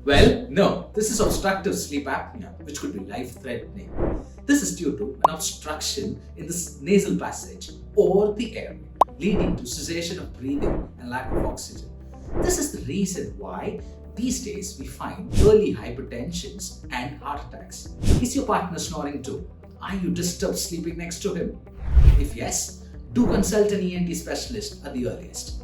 Well, no, this is obstructive sleep apnea, which could be life-threatening. This is due to an obstruction in the nasal passage or the airway, leading to cessation of breathing and lack of oxygen. This is the reason why these days we find early hypertensions and heart attacks. Is your partner snoring too? Are you disturbed sleeping next to him? If yes, do consult an ENT specialist at the earliest.